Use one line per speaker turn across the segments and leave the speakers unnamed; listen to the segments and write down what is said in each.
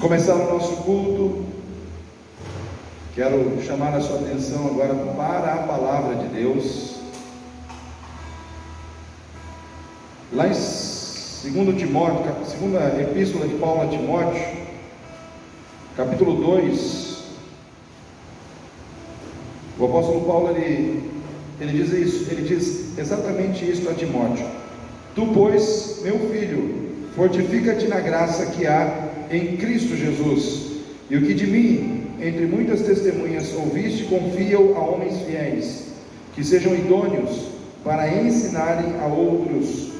Começar o nosso culto, quero chamar a sua atenção agora para a palavra de Deus. Lá em 2 Timóteo, segunda epístola de Paulo a Timóteo, capítulo 2, o apóstolo Paulo ele diz exatamente isso a Timóteo: Tu, pois, meu filho, fortifica-te na graça que há em Cristo Jesus, e o que de mim, entre muitas testemunhas, ouviste, confia-o a homens fiéis, que sejam idôneos para ensinarem a outros.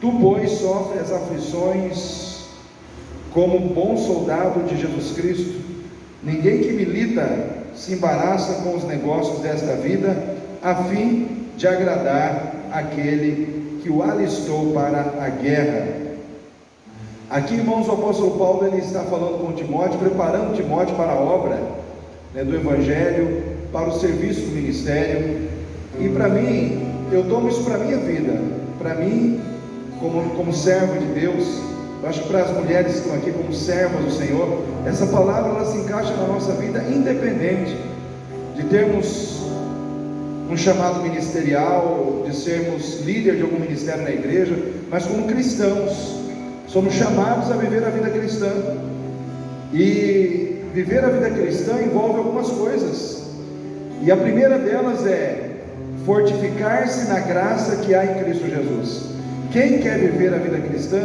Tu, pois, sofre as aflições como bom soldado de Jesus Cristo. Ninguém que milita se embaraça com os negócios desta vida, a fim de agradar aquele que o alistou para a guerra. Aqui, irmãos, o apóstolo Paulo ele está falando com Timóteo, preparando Timóteo para a obra do Evangelho, para o serviço do ministério. E para mim, eu tomo isso para a minha vida, para mim, como servo de Deus. Eu acho que para as mulheres que estão aqui como servas do Senhor, essa palavra ela se encaixa na nossa vida, independente de termos um chamado ministerial, de sermos líder de algum ministério na igreja, mas como cristãos, somos chamados a viver a vida cristã. E viver a vida cristã envolve algumas coisas, e a primeira delas é fortificar-se na graça que há em Cristo Jesus. Quem quer viver a vida cristã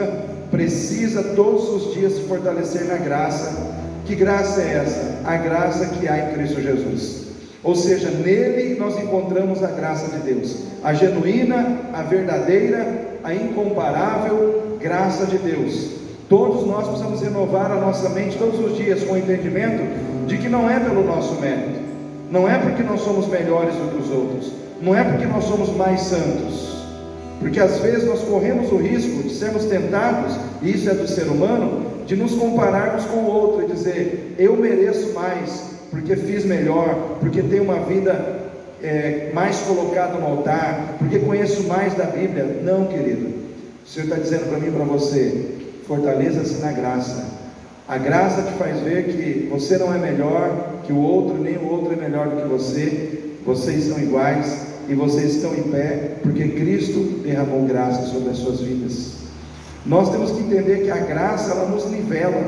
precisa todos os dias se fortalecer na graça. Que graça é essa? A graça que há em Cristo Jesus. Ou seja, nele nós encontramos a graça de Deus, a genuína, a verdadeira, a incomparável graça de Deus. Todos nós precisamos renovar a nossa mente todos os dias com o entendimento de que não é pelo nosso mérito, não é porque nós somos melhores do que os outros, não é porque nós somos mais santos, porque às vezes nós corremos o risco de sermos tentados, e isso é do ser humano, de nos compararmos com o outro e dizer: eu mereço mais, porque fiz melhor, porque tenho uma vida mais colocada no altar, porque conheço mais da Bíblia. Não, querido, o Senhor está dizendo para mim e para você: fortaleça-se na graça. A graça te faz ver que você não é melhor que o outro, nem o outro é melhor do que você. Vocês são iguais e vocês estão em pé porque Cristo derramou graça sobre as suas vidas. Nós temos que entender que a graça ela nos nivela.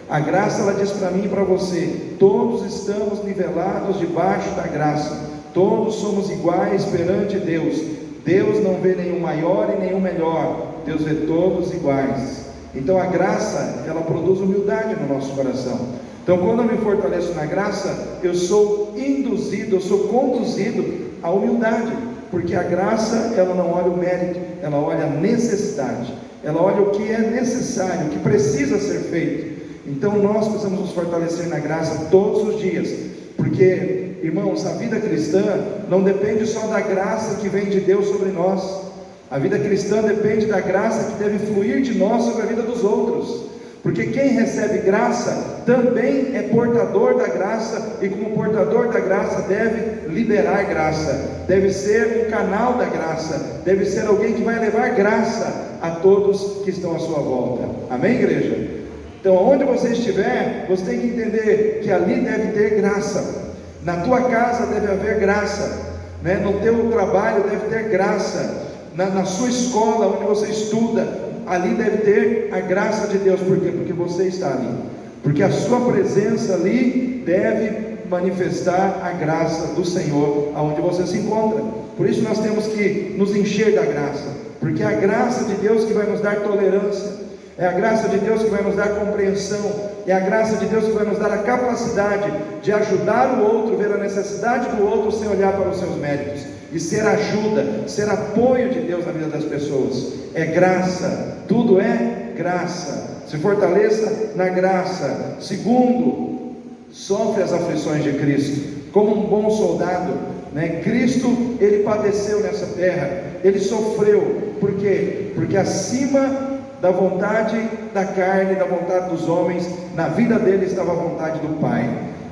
A graça ela diz para mim e para você: todos estamos nivelados debaixo da graça, todos somos iguais perante Deus. Deus não vê nenhum maior e nenhum melhor, Deus vê todos iguais. Então a graça ela produz humildade no nosso coração. Então quando eu me fortaleço na graça, eu sou induzido, eu sou conduzido à humildade, porque a graça ela não olha o mérito, ela olha a necessidade, ela olha o que é necessário, o que precisa ser feito. Então nós precisamos nos fortalecer na graça todos os dias, porque, irmãos, a vida cristã não depende só da graça que vem de Deus sobre nós. A vida cristã depende da graça que deve fluir de nós sobre a vida dos outros, porque quem recebe graça também é portador da graça, e como portador da graça deve liberar graça, deve ser um canal da graça, deve ser alguém que vai levar graça a todos que estão à sua volta. Amém, igreja? Então, onde você estiver, você tem que entender que ali deve ter graça. Na tua casa deve haver graça, no teu trabalho deve ter graça, na sua escola onde você estuda, ali deve ter a graça de Deus. Por quê? Porque você está ali, porque a sua presença ali deve manifestar a graça do Senhor aonde você se encontra. Por isso nós temos que nos encher da graça, porque é a graça de Deus que vai nos dar tolerância, é a graça de Deus que vai nos dar compreensão, é a graça de Deus que vai nos dar a capacidade de ajudar o outro, ver a necessidade do outro sem olhar para os seus méritos, e ser ajuda, ser apoio de Deus na vida das pessoas. É graça, tudo é graça. Se fortaleça na graça. Segundo, sofre as aflições de Cristo, como um bom soldado, Cristo, ele padeceu nessa terra, ele sofreu. Por quê? Porque acima da vontade da carne, da vontade dos homens, na vida dele estava a vontade do Pai.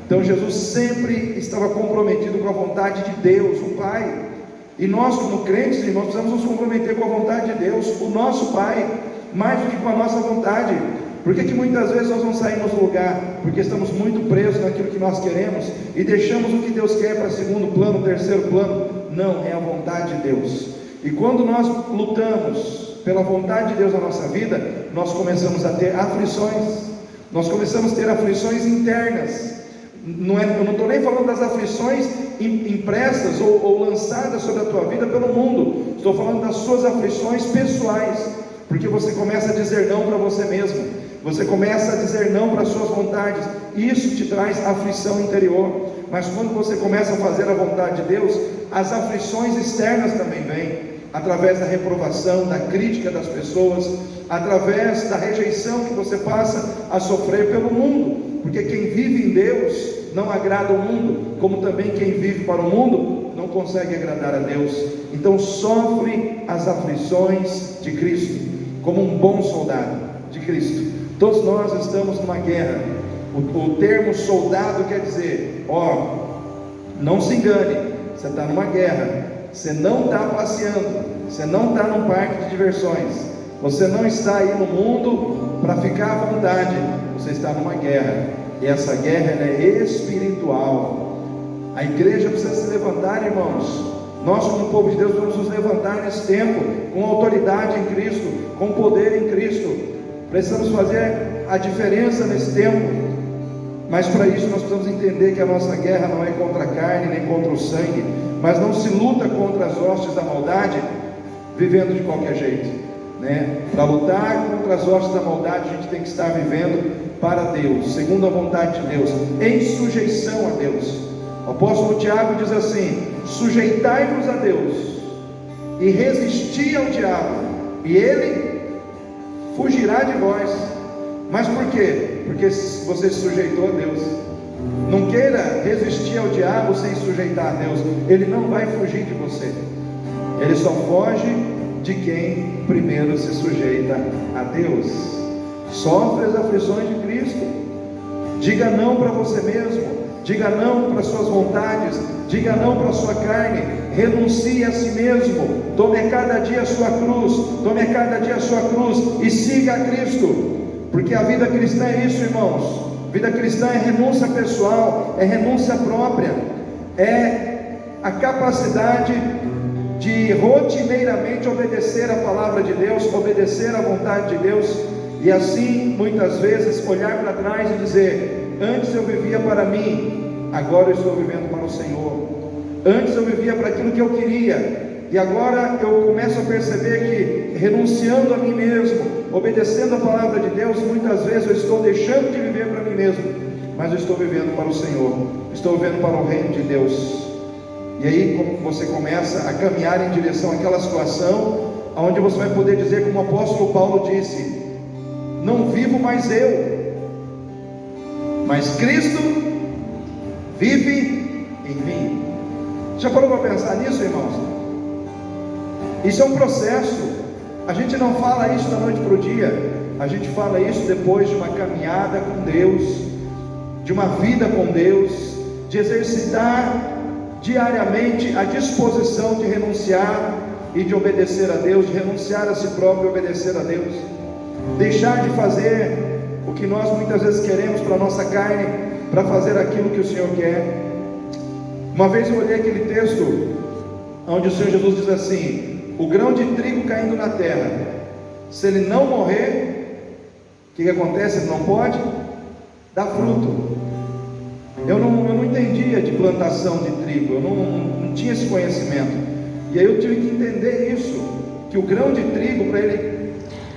Então Jesus sempre estava comprometido com a vontade de Deus, o Pai. E nós, como crentes, nós precisamos nos comprometer com a vontade de Deus, o nosso Pai, mais do que com a nossa vontade. Por que muitas vezes nós não saímos do lugar? Porque estamos muito presos naquilo que nós queremos e deixamos o que Deus quer para segundo plano, terceiro plano. Não, é a vontade de Deus. E quando nós lutamos pela vontade de Deus na nossa vida, nós começamos a ter aflições. Nós começamos a ter aflições internas. Eu não estou nem falando das aflições impressas ou lançadas sobre a tua vida pelo mundo. Estou falando das suas aflições pessoais, porque você começa a dizer não para você mesmo, você começa a dizer não para as suas vontades, e isso te traz aflição interior. Mas quando você começa a fazer a vontade de Deus, as aflições externas também vêm, através da reprovação, da crítica das pessoas, através da rejeição que você passa a sofrer pelo mundo, porque quem vive em Deus não agrada o mundo, como também quem vive para o mundo não consegue agradar a Deus. Então sofre as aflições de Cristo, como um bom soldado de Cristo. Todos nós estamos numa guerra. O termo soldado quer dizer, não se engane, você está numa guerra, você não está passeando, você não está num parque de diversões, você não está aí no mundo para ficar à vontade, você está numa guerra, e essa guerra ela é espiritual. A igreja precisa se levantar, irmãos. Nós, como povo de Deus, vamos nos levantar nesse tempo, com autoridade em Cristo, com poder em Cristo. Precisamos fazer a diferença nesse tempo. Mas para isso nós precisamos entender que a nossa guerra não é contra a carne, nem contra o sangue, mas não se luta contra as hostes da maldade, vivendo de qualquer jeito, né? Para lutar contra as hostes da maldade, a gente tem que estar vivendo para Deus, segundo a vontade de Deus, em sujeição a Deus. O apóstolo Tiago diz assim: sujeitai-vos a Deus, e resisti ao diabo, e ele fugirá de vós. Mas por quê? Porque você se sujeitou a Deus. Não queira resistir ao diabo sem sujeitar a Deus, ele não vai fugir de você, ele só foge de quem primeiro se sujeita a Deus. Sofre as aflições de Cristo. Diga não para você mesmo, diga não para suas vontades, diga não para a sua carne, renuncie a si mesmo, tome a cada dia a sua cruz, tome a cada dia a sua cruz e siga a Cristo, porque a vida cristã é isso, irmãos. Vida cristã é renúncia pessoal, é renúncia própria, é a capacidade de rotineiramente obedecer a palavra de Deus, obedecer a vontade de Deus, e assim muitas vezes olhar para trás e dizer: antes eu vivia para mim, agora eu estou vivendo para o Senhor. Antes eu vivia para aquilo que eu queria, e agora eu começo a perceber que renunciando a mim mesmo, obedecendo a palavra de Deus, muitas vezes eu estou deixando de viver para mim mesmo, mas eu estou vivendo para o Senhor, estou vivendo para o reino de Deus. E aí você começa a caminhar em direção àquela situação onde você vai poder dizer, como o apóstolo Paulo disse: não vivo mais eu, mas Cristo vive em mim. Já parou para pensar nisso, irmãos? Isso é um processo. A gente não fala isso da noite para o dia, a gente fala isso depois de uma caminhada com Deus, de uma vida com Deus, de exercitar diariamente a disposição de renunciar e de obedecer a Deus, de renunciar a si próprio e obedecer a Deus, deixar de fazer o que nós muitas vezes queremos para a nossa carne, para fazer aquilo que o Senhor quer. Uma vez eu olhei aquele texto onde o Senhor Jesus diz assim: o grão de trigo caindo na terra, se ele não morrer, o que acontece? Ele não pode dar fruto. Eu não entendia de plantação de trigo, eu não tinha esse conhecimento, e aí eu tive que entender isso, que o grão de trigo, para ele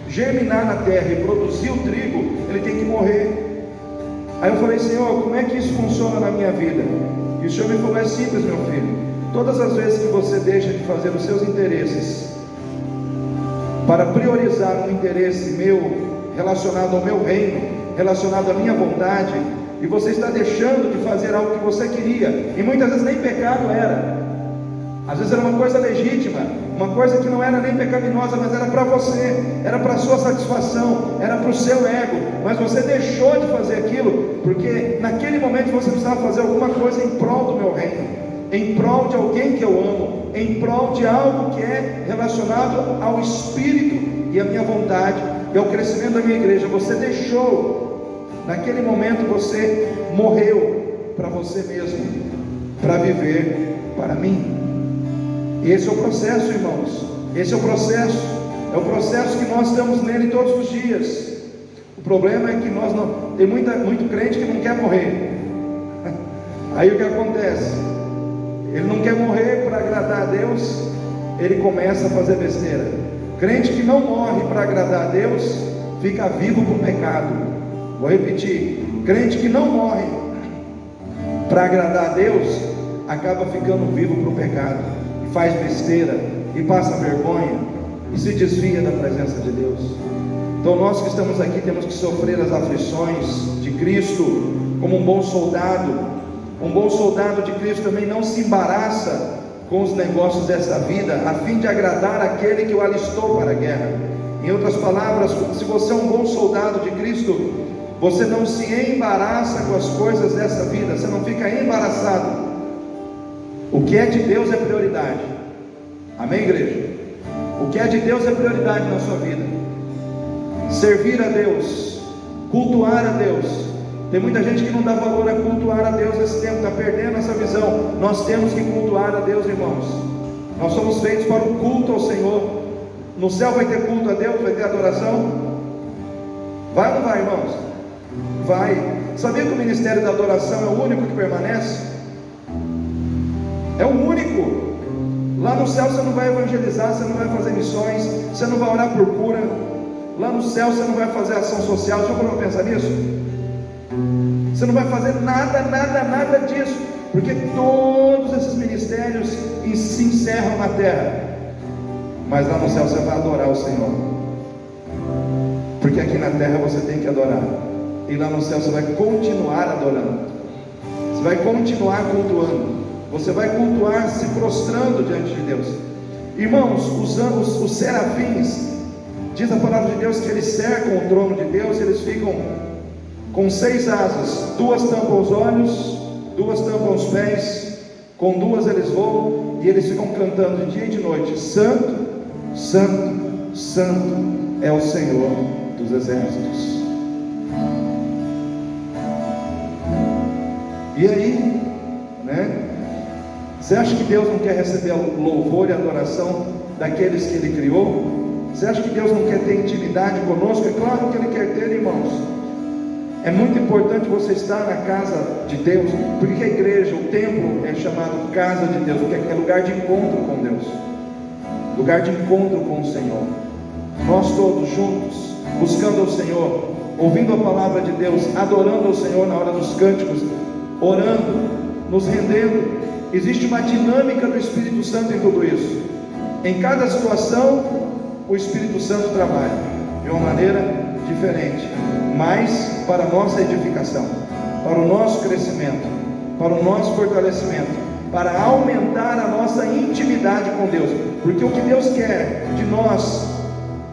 germinar na terra e produzir o trigo, ele tem que morrer. Aí eu falei: Senhor, como é que isso funciona na minha vida? E o Senhor me falou: é simples, meu filho. Todas as vezes que você deixa de fazer os seus interesses para priorizar um interesse meu, relacionado ao meu reino, relacionado à minha vontade, e você está deixando de fazer algo que você queria, e muitas vezes nem pecado era, às vezes era uma coisa legítima, uma coisa que não era nem pecaminosa, mas era para você, era para a sua satisfação, era para o seu ego, mas você deixou de fazer aquilo, porque naquele momento você precisava fazer alguma coisa em prol do meu reino, em prol de alguém que eu amo, em prol de algo que é relacionado ao Espírito e à minha vontade. e ao crescimento da minha igreja. Você deixou, naquele momento você morreu para você mesmo, para viver para mim. Esse é o processo, irmãos. Esse é o processo. É o processo que nós estamos nele todos os dias. O problema é que nós não... Tem muito crente que não quer morrer. Aí o que acontece? Ele não quer morrer para agradar a Deus, ele começa a fazer besteira. Crente que não morre para agradar a Deus, fica vivo para o pecado. Vou repetir: crente que não morre para agradar a Deus, acaba ficando vivo para o pecado, e faz besteira, e passa vergonha, e se desvia da presença de Deus. Então nós que estamos aqui temos que sofrer as aflições de Cristo, como um bom soldado. Um bom soldado de Cristo também não se embaraça com os negócios dessa vida, a fim de agradar aquele que o alistou para a guerra. Em outras palavras, se você é um bom soldado de Cristo, você não se embaraça com as coisas dessa vida, você não fica embaraçado. O que é de Deus é prioridade. Amém, igreja? O que é de Deus é prioridade na sua vida. Servir a Deus, cultuar a Deus. Tem muita gente que não dá valor a cultuar a Deus nesse tempo, está perdendo essa visão. Nós temos que cultuar a Deus, irmãos. Nós somos feitos para o culto ao Senhor. No céu vai ter culto a Deus, vai ter adoração. Vai ou não vai, irmãos? Vai. Sabia que o ministério da adoração é o único que permanece? É o único. Lá no céu você não vai evangelizar, você não vai fazer missões, você não vai orar por cura. Lá no céu você não vai fazer ação social. Já parou para pensar nisso? Você não vai fazer nada disso, porque todos esses ministérios se encerram na terra, mas lá no céu você vai adorar o Senhor, porque aqui na terra você tem que adorar, e lá no céu você vai continuar adorando, você vai continuar cultuando, você vai cultuar se prostrando diante de Deus. Irmãos, os serafins, diz a palavra de Deus que eles cercam o trono de Deus, eles ficam com 6 asas, 2 tampam os olhos, 2 tampam os pés, com 2 eles voam, e eles ficam cantando de dia e de noite: Santo, Santo, Santo é o Senhor dos exércitos. E aí, né? Você acha que Deus não quer receber o louvor e a adoração daqueles que Ele criou? Você acha que Deus não quer ter intimidade conosco? É claro que Ele quer ter, irmãos. É muito importante você estar na casa de Deus, porque a igreja, o templo é chamado casa de Deus, porque é lugar de encontro com Deus, lugar de encontro com o Senhor. Nós todos juntos, buscando ao Senhor, ouvindo a palavra de Deus, adorando ao Senhor na hora dos cânticos, orando, nos rendendo. Existe uma dinâmica do Espírito Santo em tudo isso. Em cada situação, o Espírito Santo trabalha de uma maneira diferente, mas para a nossa edificação, para o nosso crescimento, para o nosso fortalecimento, para aumentar a nossa intimidade com Deus, porque o que Deus quer de nós,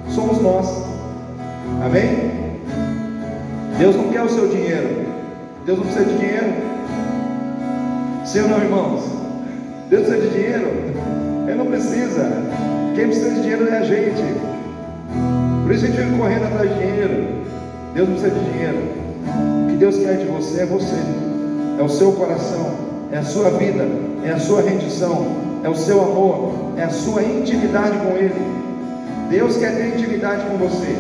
somos nós. Amém? Deus não quer o seu dinheiro. Deus não precisa de dinheiro. Sim ou não, irmãos? Deus precisa de dinheiro? Ele não precisa. Quem precisa de dinheiro é a gente. Por isso a gente fica correndo atrás de dinheiro. Deus não precisa de dinheiro. O que Deus quer de você é você, é o seu coração, é a sua vida, é a sua rendição, é o seu amor, é a sua intimidade com Ele. Deus quer ter intimidade com você.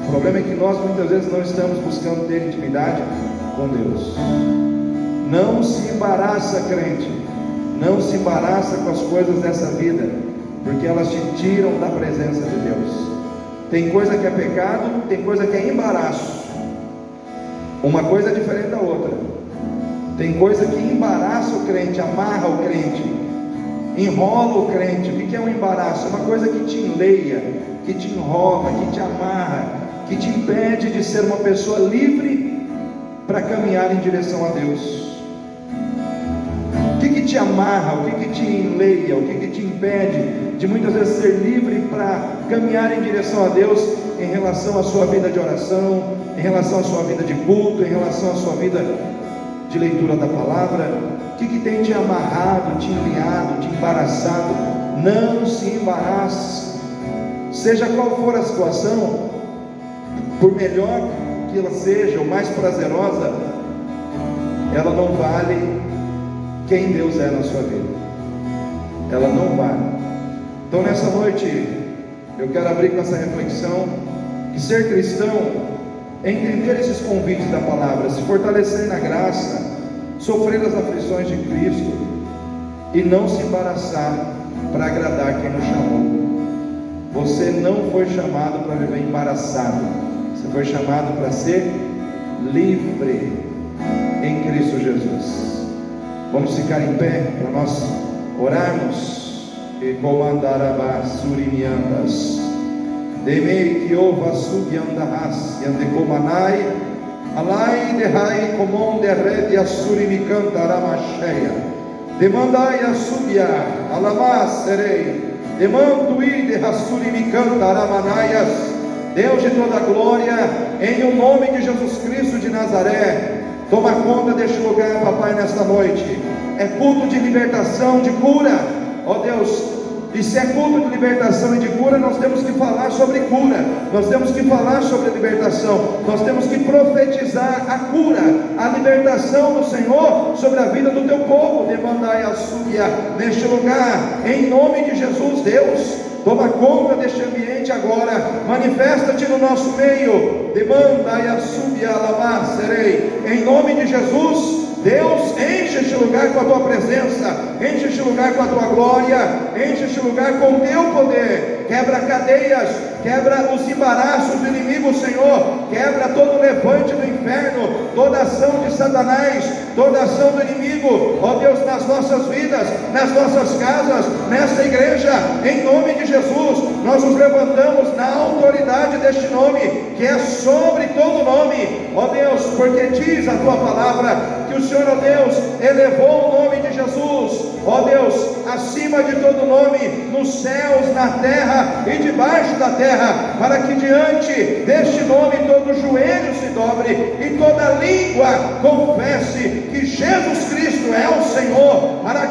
O problema é que nós muitas vezes não estamos buscando ter intimidade com Deus. Não se embaraça, crente, não se embaraça com as coisas dessa vida, porque elas te tiram da presença de Deus. Tem coisa que é pecado, tem coisa que é embaraço. Uma coisa é diferente da outra. Tem coisa que embaraça o crente, amarra o crente, enrola o crente. O que é um embaraço? É uma coisa que te enleia, que te enrola, que te amarra, que te impede de ser uma pessoa livre para caminhar em direção a Deus. O que te amarra, o que te enleia, o que te impede de muitas vezes ser livre para caminhar em direção a Deus, em relação à sua vida de oração, em relação à sua vida de culto, em relação à sua vida de leitura da palavra? O que tem te amarrado, te enliado, te embaraçado? Não se embarace. Seja qual for a situação, por melhor que ela seja, ou mais prazerosa, ela não vale quem Deus é na sua vida. Ela não vale. Então nessa noite eu quero abrir com essa reflexão, que ser cristão é entender esses convites da palavra, se fortalecer na graça, sofrer as aflições de Cristo e não se embaraçar para agradar quem nos chamou. Você não foi chamado para viver embaraçado, você foi chamado para ser livre em Cristo Jesus. Vamos ficar em pé para nós orarmos. E comandar a basurimiandas, demei que ova subiandas, yande comanai, alai de rai comon de rede assurimicanta ramacheia, demandai a subia, alamas serei, demandui de assurimicanta ramanaias. Deus de toda glória, em o nome de Jesus Cristo de Nazaré, toma conta deste lugar, papai, nesta noite. É culto de libertação, de cura. Ó Deus, e se é culto de libertação e de cura, nós temos que falar sobre cura, nós temos que falar sobre libertação, nós temos que profetizar a cura, a libertação do Senhor sobre a vida do teu povo. Demandai a súbia neste lugar, em nome de Jesus. Deus, toma conta deste ambiente agora, manifesta-te no nosso meio. Demandai a súbia alamar serei, em nome de Jesus. Deus, enche este lugar com a tua presença, enche este lugar com a tua glória, enche este lugar com o teu poder. Quebra cadeias, quebra os embaraços do inimigo, Senhor. Quebra todo levante do inferno, toda ação de Satanás, toda ação do inimigo, ó Deus, nas nossas vidas, nas nossas casas, nessa igreja, em nome de Jesus. Nós nos levantamos na autoridade deste nome, que é sobre todo nome, ó Deus, porque diz a tua palavra que o Senhor, ó Deus, elevou o nome de Jesus, ó Deus, acima de todo nome, nos céus, na terra e debaixo da terra, para que diante deste nome todo joelho se dobre e toda língua confesse que Jesus Cristo é o Senhor, para a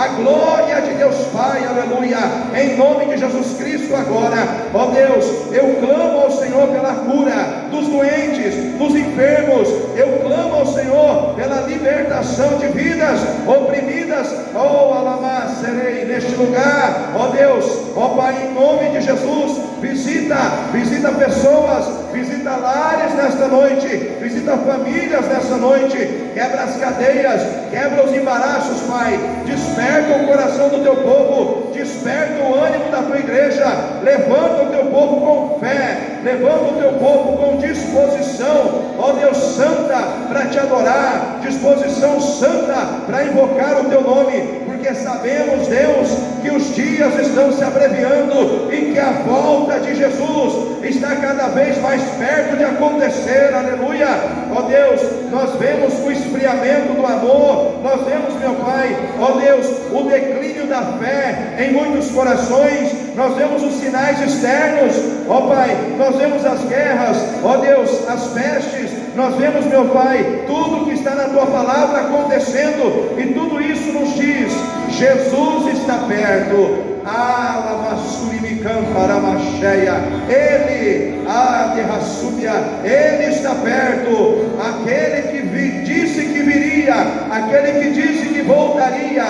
glória de Deus Pai, aleluia. Em nome de Jesus Cristo agora, ó Deus, eu clamo ao Senhor pela cura dos doentes, dos enfermos, eu clamo ao Senhor pela libertação de vidas oprimidas. Oh, alamar serei neste lugar, ó Deus, ó Pai, em nome de Jesus, visita pessoas, visita lares nesta noite, visita famílias nesta noite, quebra as cadeias, quebra os embaraços, Pai, desperta o coração do teu povo, desperta o ânimo da tua igreja, levanta o teu povo com fé, levanta o teu povo com disposição, ó Deus, santa para te adorar, disposição santa para invocar o teu nome, porque sabemos, Deus, que os dias estão se abreviando e que a volta de Jesus está cada vez mais perto de acontecer, aleluia. Ó Deus, nós vemos o esfriamento do amor, nós vemos, meu Pai, ó Deus, o declínio da fé em muitos corações, nós vemos os sinais externos, ó Pai, nós vemos as guerras, ó Deus, as pestes, nós vemos, meu Pai, tudo que está na tua palavra acontecendo, e tudo isso nos diz: Jesus está perto. Ele, Ele está perto. Aquele que disse que viria, aquele que disse que voltaria,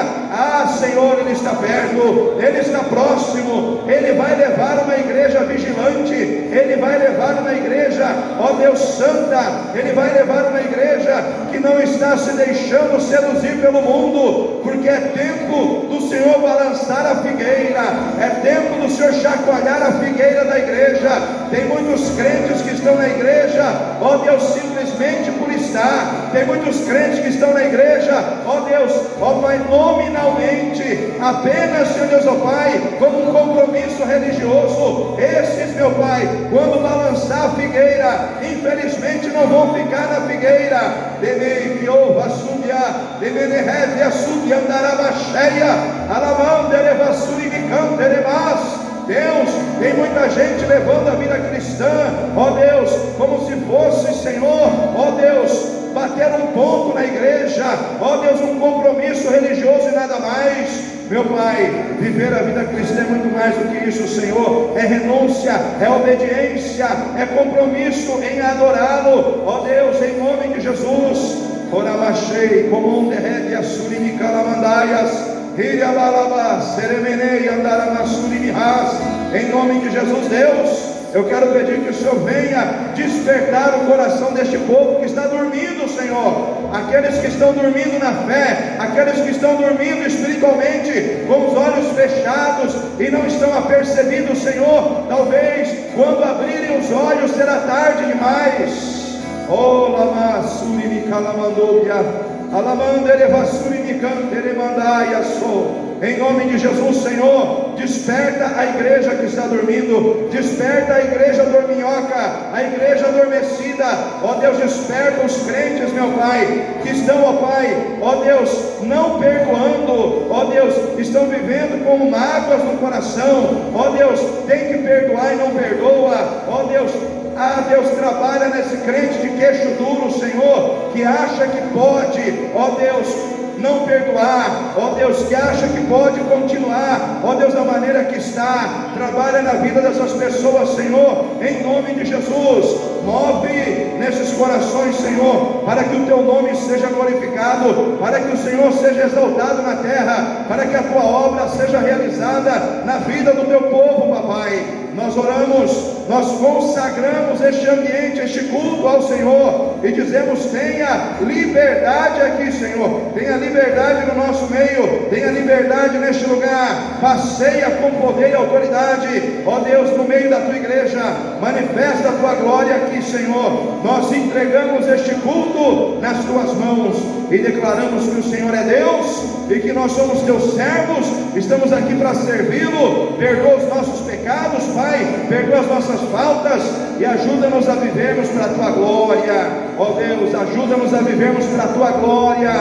Senhor, Ele está perto, Ele está próximo. Ele vai levar uma igreja vigilante, Ele vai levar uma igreja, ó Deus, santa. Ele vai levar uma igreja que não está se deixando seduzir pelo mundo, porque é tempo do Senhor balançar a figueira, é tempo do Senhor chacoalhar a figueira da igreja. Tem muitos crentes que estão na igreja, ó Deus, simplesmente por estar. Tem muitos crentes que estão na igreja, ó Deus, ó Pai, nominalmente, apenas, Senhor Deus, ó Pai, como um compromisso religioso. Esses, meu Pai, quando balançar a figueira, infelizmente não vão ficar na figueira. Devei que ouva subia, devei reze a subia andará cheia, alamande levassuri me cante lemas. Deus, tem muita gente levando a vida cristã, ó Deus, como se fosse, Senhor, ó Deus, bater um ponto na igreja, ó Deus, um compromisso religioso e nada mais. Meu Pai, viver a vida cristã é muito mais do que isso, Senhor. É renúncia, é obediência, é compromisso em adorá-lo, ó Deus, em nome de Jesus. Oramachei, como um derrete a surimi calamandaias, iriabalabas, seremenei, andaramasurimi-ras. Em nome de Jesus, Deus, eu quero pedir que o Senhor venha despertar o coração deste povo que está dormindo, Senhor. Aqueles que estão dormindo na fé, aqueles que estão dormindo espiritualmente, com os olhos fechados e não estão apercebidos, Senhor. Talvez quando abrirem os olhos será tarde demais. Oh, lama surimi calamandobia, alamandere vassurimi cantere mandaia sou. Em nome de Jesus, Senhor, desperta a igreja que está dormindo, desperta a igreja dorminhoca, a igreja adormecida, ó Deus, desperta os crentes, meu Pai, que estão, ó Pai, ó Deus, não perdoando, ó Deus, estão vivendo com mágoas no coração, ó Deus, tem que perdoar e não perdoa, ó Deus. Ah, Deus, trabalha nesse crente de queixo duro, Senhor, que acha que pode, ó Deus, não perdoar, ó Deus, que acha que pode continuar, ó Deus, da maneira que está. Trabalha na vida dessas pessoas, Senhor, em nome de Jesus. Move nesses corações, Senhor, para que o teu nome seja glorificado, para que o Senhor seja exaltado na terra, para que a tua obra seja realizada na vida do teu povo, papai. Nós oramos, nós consagramos este ambiente, este culto ao Senhor, e dizemos: tenha liberdade aqui, Senhor, tenha liberdade no nosso meio, tenha liberdade neste lugar, passeia com poder e autoridade, ó Deus, no meio da tua igreja, manifesta a tua glória aqui, Senhor. Nós entregamos este culto nas tuas mãos e declaramos que o Senhor é Deus e que nós somos teus servos, estamos aqui para servi-lo. Perdoa os nossos pecados, Pai, perdoa as nossas faltas e ajuda-nos a vivermos para a tua glória, ó Deus, ajuda-nos a vivermos para a tua glória,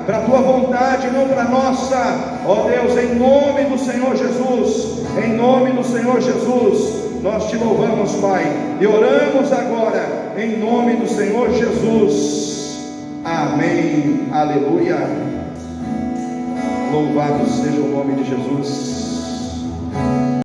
para a tua vontade, não para a nossa, ó Deus, em nome do Senhor Jesus, em nome do Senhor Jesus, nós te louvamos, Pai, e oramos agora, em nome do Senhor Jesus, amém, aleluia, louvado seja o nome de Jesus.